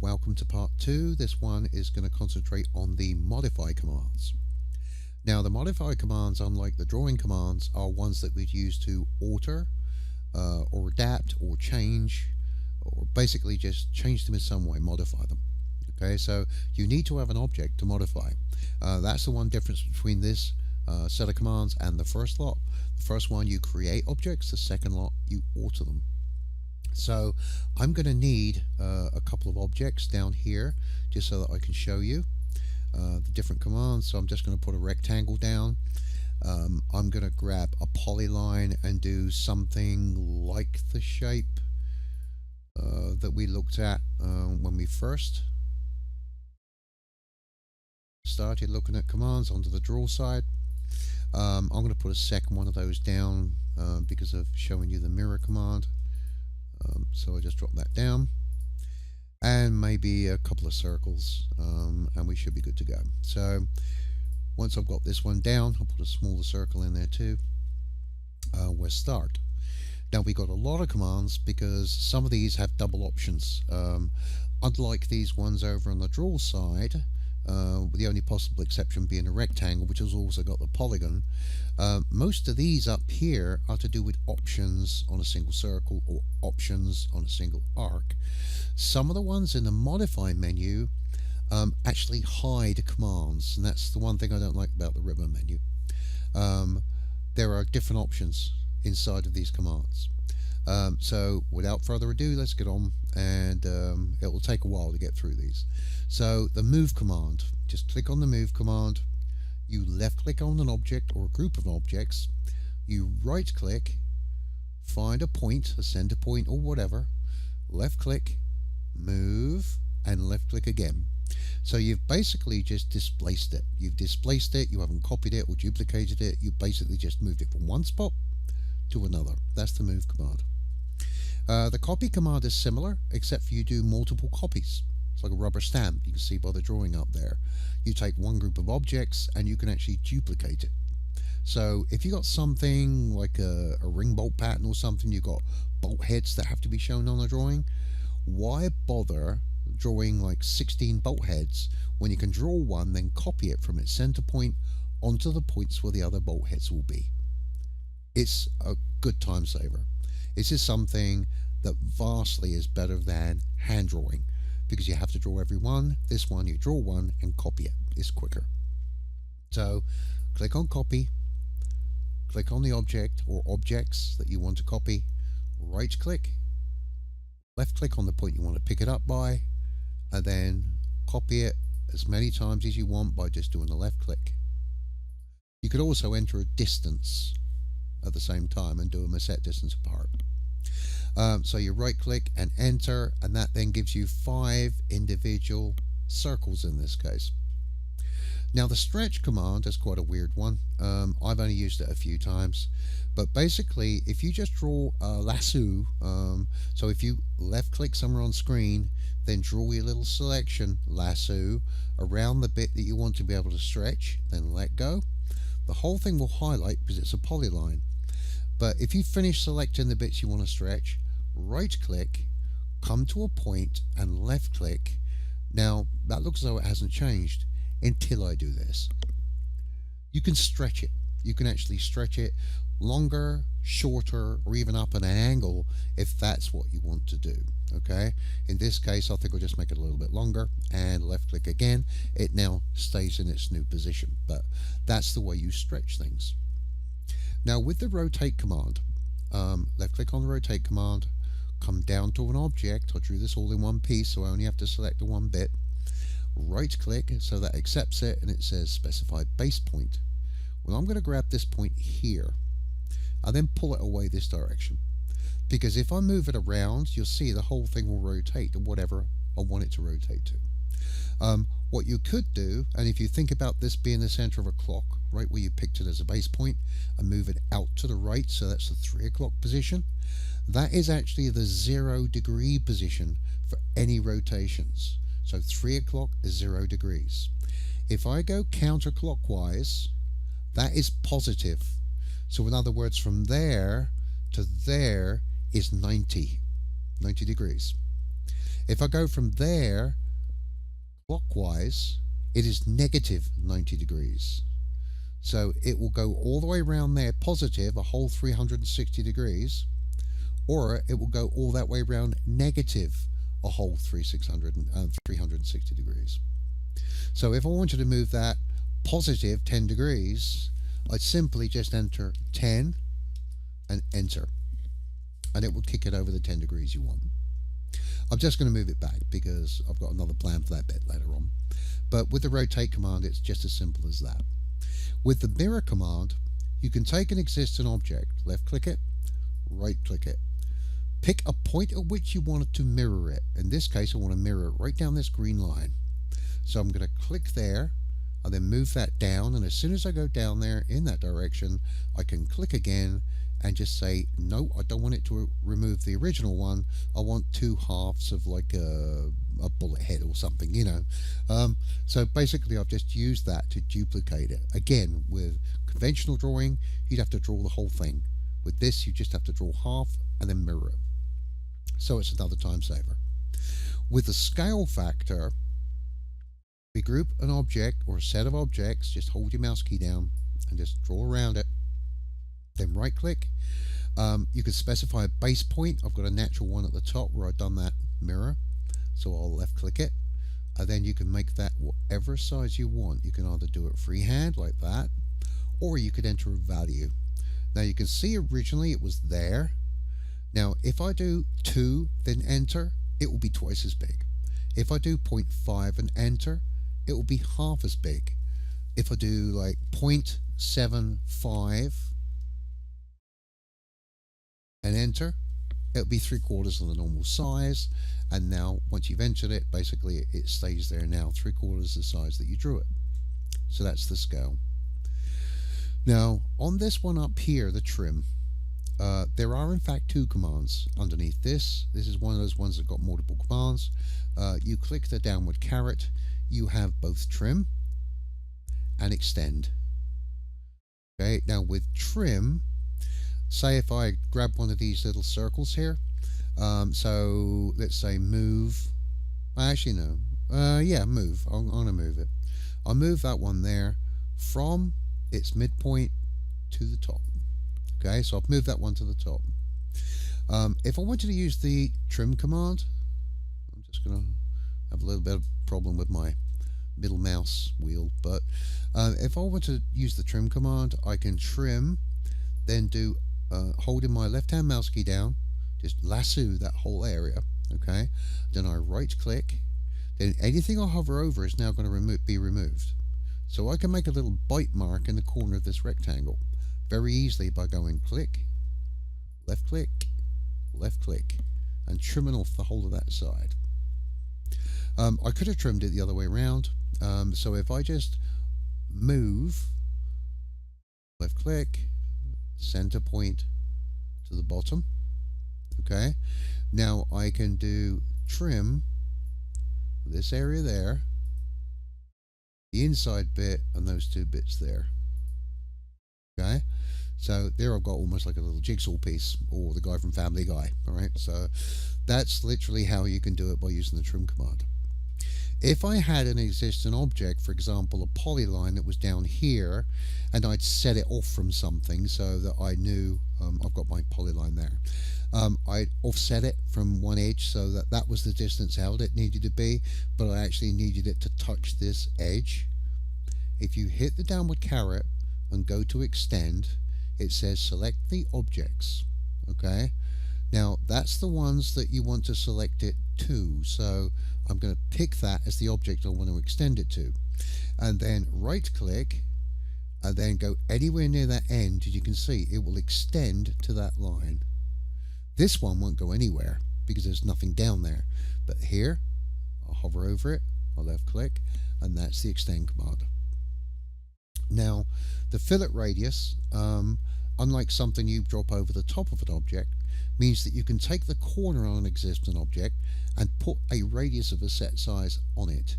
welcome to part 2. This one is going to concentrate on the modify commands. Now the modify commands, unlike the drawing commands, are ones that we'd use to alter or adapt or change, or basically just change them in some way, modify them. Okay, so you need to have an object to modify. That's the one difference between this set of commands and the first lot. The first one you create objects, the second lot you alter them. So I'm going to need a couple of objects down here just so that I can show you the different commands. So I'm just going to put a rectangle down. I'm going to grab a polyline and do something like the shape that we looked at when we first started looking at commands onto the draw side. I'm going to put a second one of those down because of showing you the mirror command. So I just drop that down, and maybe a couple of circles, and we should be good to go. So once I've got this one down, I'll put a smaller circle in there too. We'll start. Now we got a lot of commands because some of these have double options. Unlike these ones over on the draw side, with the only possible exception being a rectangle, which has also got the polygon. Most of these up here are to do with options on a single circle or options on a single arc. Some of the ones in the modify menu actually hide commands, and that's the one thing I don't like about the ribbon menu. There are different options inside of these commands. So without further ado, let's get on, and it will take a while to get through these. So the move command, just click on the move command, you left click on an object or a group of objects, you right click, find a point, a center point or whatever, left click, move, and left click again. So you've basically just displaced it. You've displaced it, you haven't copied it or duplicated it, you basically just moved it from one spot to another. That's the move command. The copy command is similar, except for you do multiple copies. It's like a rubber stamp. You can see by the drawing up there. You take one group of objects and you can actually duplicate it. So if you got something like a ring bolt pattern or something, you've got bolt heads that have to be shown on the drawing, why bother drawing like 16 bolt heads when you can draw one, then copy it from its center point onto the points where the other bolt heads will be? It's a good time saver. This is something that vastly is better than hand drawing, because you have to draw every one. This one you draw one and copy it. It's quicker. So click on copy, click on the object or objects that you want to copy, right click, left click on the point you want to pick it up by, and then copy it as many times as you want by just doing the left click. You could also enter a distance at the same time and do them a set distance apart. So you right click and enter, and that then gives you 5 individual circles in this case. Now the stretch command is quite a weird one. I've only used it a few times, but basically if you just draw a lasso, so if you left click somewhere on screen, then draw your little selection lasso around the bit that you want to be able to stretch, then let go, the whole thing will highlight because it's a polyline. But if you finish selecting the bits you want to stretch, right click, come to a point and left click. Now that looks as though it hasn't changed until I do this. You can stretch it. You can actually stretch it longer, shorter, or even up at an angle if that's what you want to do. Okay, in this case I think I'll just make it a little bit longer and left click again. It now stays in its new position, but that's the way you stretch things. Now with the rotate command, left click on the rotate command, come down to an object. I drew this all in one piece, so I only have to select the one bit. Right click so that accepts it, and it says specify base point. Well, I'm going to grab this point here. I then pull it away this direction, because if I move it around, you'll see the whole thing will rotate to whatever I want it to rotate to. What you could do, and if you think about this being the center of a clock, right where you picked it as a base point, and move it out to the right, so that's the 3 o'clock position, that is actually the 0 degree position for any rotations. So 3 o'clock is 0 degrees. If I go counterclockwise, that is positive. So in other words, from there to there is 90 degrees. If I go from there clockwise, it is negative 90 degrees. So it will go all the way around there positive, a whole 360 degrees, or it will go all that way around negative, a whole 360 degrees. So if I wanted to move that positive 10 degrees, I'd simply just enter 10 and enter, and it will kick it over the 10 degrees you want. I'm just going to move it back because I've got another plan for that bit later on. But with the rotate command, it's just as simple as that. With the mirror command, you can take an existing object, left click it, right click it, pick a point at which you want it to mirror it. In this case, I want to mirror it right down this green line. So I'm going to click there, and then move that down, and as soon as I go down there in that direction, I can click again and just say, no, I don't want it to remove the original one. I want two halves of like a bullet head or something, you know. So basically I've just used that to duplicate it. Again, with conventional drawing, you'd have to draw the whole thing. With this, you just have to draw half and then mirror it. So it's another time saver. With the scale factor, we group an object or a set of objects, just hold your mouse key down and just draw around it. Then right click. You can specify a base point. I've got a natural one at the top where I've done that mirror, so I'll left click it, and then you can make that whatever size you want. You can either do it freehand like that, or you could enter a value. Now you can see originally it was there. Now if I do 2 then enter, it will be twice as big. If I do 0.5 and enter, it will be half as big. If I do like 0.75 and enter, it'll be 3/4 of the normal size. And now once you've entered it, basically it stays there now 3/4 the size that you drew it. So that's the scale. Now on this one up here, the trim, there are in fact 2 commands underneath this. This is one of those ones that got multiple commands. You click the downward caret, you have both trim and extend. Okay, now with trim, say if I grab one of these little circles here, so let's say move, actually no, yeah, move, I'm going to move it. I'll move that one there from its midpoint to the top. Okay, so I've moved that one to the top. If I wanted to use the trim command, I'm just going to have a little bit of problem with my middle mouse wheel, but if I want to use the trim command, I can trim, then do holding my left hand mouse key down, just lasso that whole area. Okay, then I right click, then anything I hover over is now going to be removed. So I can make a little bite mark in the corner of this rectangle very easily by going click, left click, and trimming off the whole of that side. I could have trimmed it the other way around. So if I just move, left click, center point to the bottom, okay, now I can do trim this area there, the inside bit, and those 2 bits there. Okay, so there I've got almost like a little jigsaw piece, or the guy from Family Guy. Alright, so that's literally how you can do it by using the trim command. If I had an existing object, for example a polyline that was down here, and I'd set it off from something so that I knew, I've got my polyline there, I'd offset it from one edge so that that was the distance out it needed to be, but I actually needed it to touch this edge. If you hit the downward caret and go to extend, it says select the objects. Okay, now that's the ones that you want to select it to, so I'm going to pick that as the object I want to extend it to, and then right click and then go anywhere near that end, and you can see it will extend to that line. This one won't go anywhere because there's nothing down there, but here I'll hover over it, I'll left click, and that's the extend command. Now the fillet radius, unlike something you drop over the top of an object, means that you can take the corner on an existing object and put a radius of a set size on it.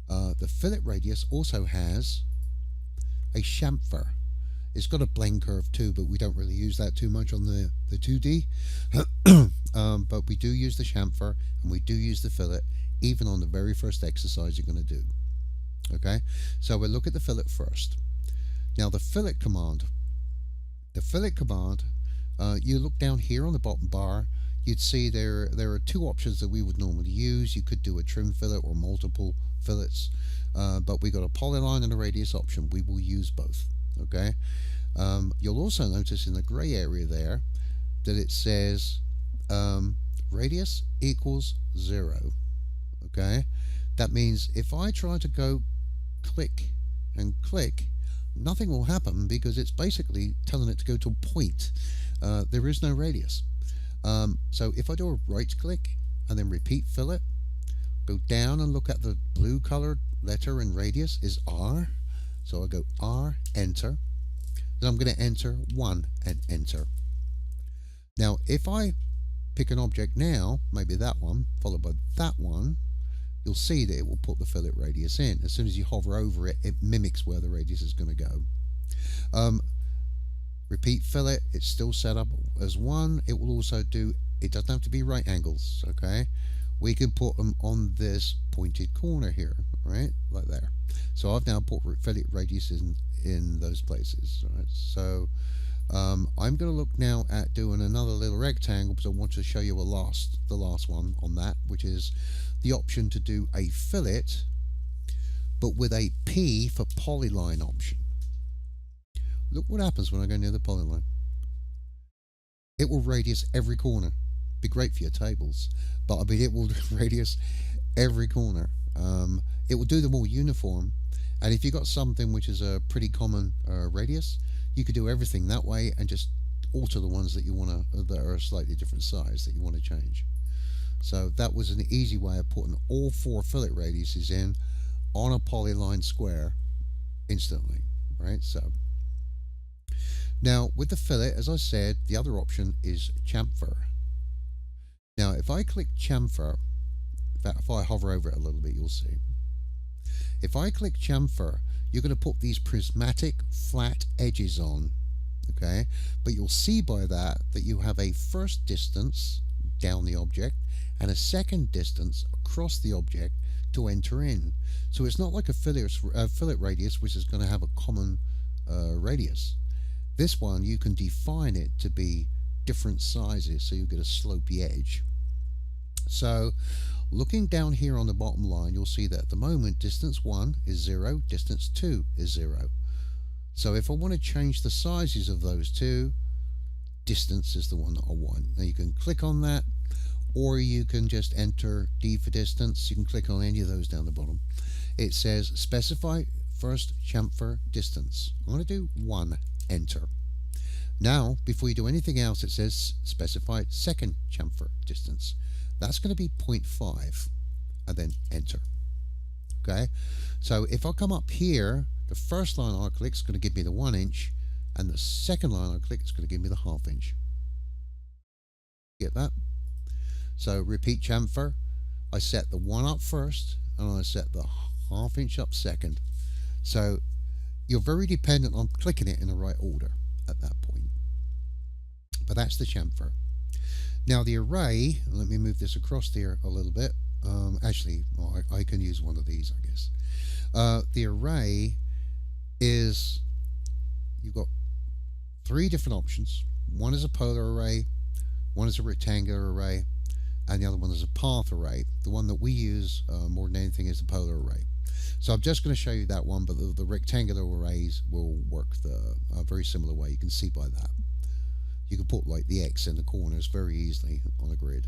The fillet radius also has a chamfer. It's got a blend curve too, but we don't really use that too much on the 2D. But we do use the chamfer and we do use the fillet, even on the very first exercise you're going to do. Okay, so we'll look at the fillet first. Now the fillet command. You look down here on the bottom bar, you'd see there are two options that we would normally use. You could do a trim fillet or multiple fillets, but we got a polyline and a radius option. We will use both. Okay, you'll also notice in the gray area there that it says radius equals 0. Okay, that means if I try to go click and click, nothing will happen because it's basically telling it to go to a point. There is no radius. So if I do a right click and then repeat fillet, go down and look at the blue colored letter and radius is R. So I go R, enter. Then I'm going to enter 1 and enter. Now if I pick an object now, maybe that one, followed by that one, you'll see that it will put the fillet radius in. As soon as you hover over it, it mimics where the radius is going to go. Repeat fillet, it's still set up as 1. It will also do, it doesn't have to be right angles, okay? We can put them on this pointed corner here, right? Like there. So I've now put fillet radius in those places, right? So I'm going to look now at doing another little rectangle because I want to show you the last one on that, which is the option to do a fillet, but with a P for polyline option. Look what happens when I go near the polyline. It will radius every corner. Be great for your tables, but I mean it will radius every corner. It will do them all uniform, and if you've got something which is a pretty common radius, you could do everything that way and just alter the ones that you want to, that are a slightly different size that you want to change. So that was an easy way of putting all 4 fillet radiuses in on a polyline square instantly, right? So now with the fillet, as I said, the other option is chamfer. Now if I click chamfer, in fact if I hover over it a little bit, you'll see. If I click chamfer, you're going to put these prismatic flat edges on, okay? But you'll see by that you have a first distance down the object and a second distance across the object to enter in. So it's not like a fillet radius, which is going to have a common radius. This one, you can define it to be different sizes, so you get a slopey edge. So looking down here on the bottom line, you'll see that at the moment distance 1 is 0, distance 2 is 0. So if I want to change the sizes of those two, distance is the one that I want. Now you can click on that, or you can just enter D for distance. You can click on any of those down the bottom. It says specify first chamfer distance. I'm going to do 1, enter. Now before you do anything else, it says specify second chamfer distance. That's going to be 0.5 and then enter. Okay, so if I come up here, the first line I click is going to give me the 1 inch, and the second line I click is going to give me the 1/2 inch. Get that? So repeat chamfer, I set the 1 up first and I set the 1/2 inch up second. So you're very dependent on clicking it in the right order at that point. But that's the chamfer. Now the array, let me move this across there a little bit. Actually, well, I can use one of these, I guess. The array is, you've got 3 different options. One is a polar array, one is a rectangular array, and the other one is a path array. The one that we use more than anything is the polar array. So I'm just going to show you that one, but the rectangular arrays will work the very similar way. You can see by that. You can put like the X in the corners very easily on a grid.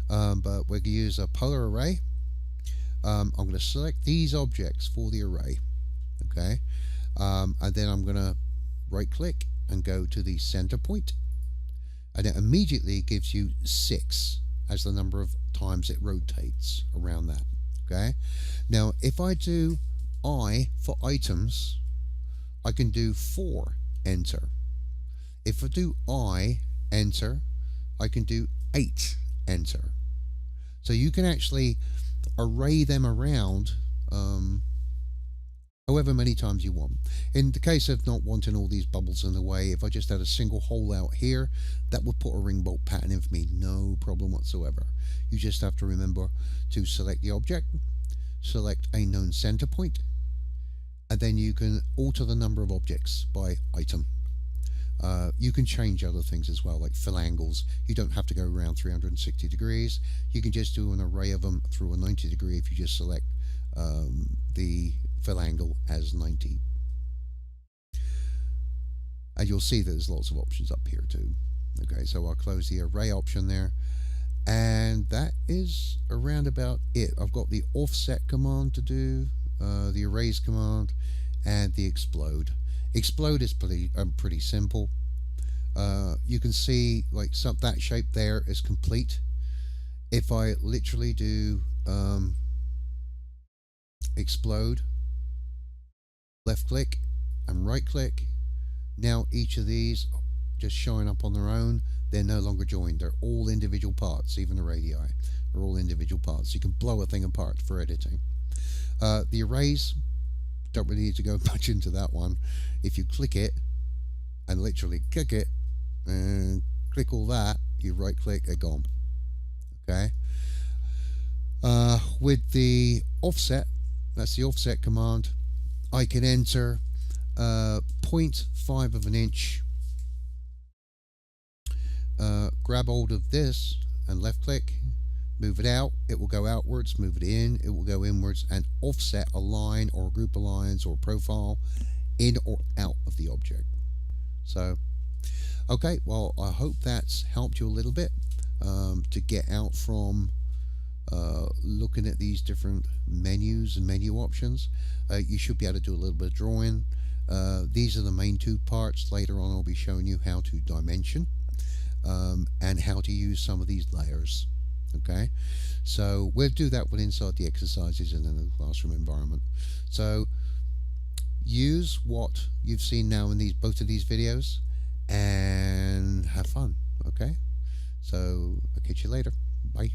But we're going to use a polar array. I'm going to select these objects for the array. Okay, and then I'm going to right click and go to the center point, and it immediately gives you 6 as the number of times it rotates around that. Okay, now if I do I for items, I can do 4, enter. If I do I, enter, I can do 8, enter. So you can actually array them around however many times you want. In the case of not wanting all these bubbles in the way, if I just had a single hole out here, that would put a ring bolt pattern in for me, no problem whatsoever. You just have to remember to select the object, select a known center point, and then you can alter the number of objects by item. You can change other things as well, like fill angles. You don't have to go around 360 degrees. You can just do an array of them through a 90 degree if you just select the fill angle as 90. And you'll see that there's lots of options up here too. Okay, so I'll close the array option there. And that is around about it. I've got the offset command to do, the erase command, and the explode. Explode is pretty simple. You can see like that shape there is complete. If I literally do explode, left click and right click, now each of these just showing up on their own. They're no longer joined. They're all individual parts. Even the radii are all individual parts. You can blow a thing apart for editing. The erase, don't really need to go much into that one. If you click it and literally click it and click all that, you right click, they're gone. Okay. With the offset, that's the offset command, I can enter 0.5 of an inch, grab hold of this and left click, move it out, it will go outwards, move it in, it will go inwards, and offset a line or a group of lines or profile in or out of the object. So, okay, well, I hope that's helped you a little bit to get out from looking at these different menus and menu options. You should be able to do a little bit of drawing. These are the main two parts. Later on I'll be showing you how to dimension and how to use some of these layers. Okay, so we'll do that inside the exercises and in the classroom environment. So use what you've seen now in both of these videos and have fun. Okay, so I'll catch you later. Bye.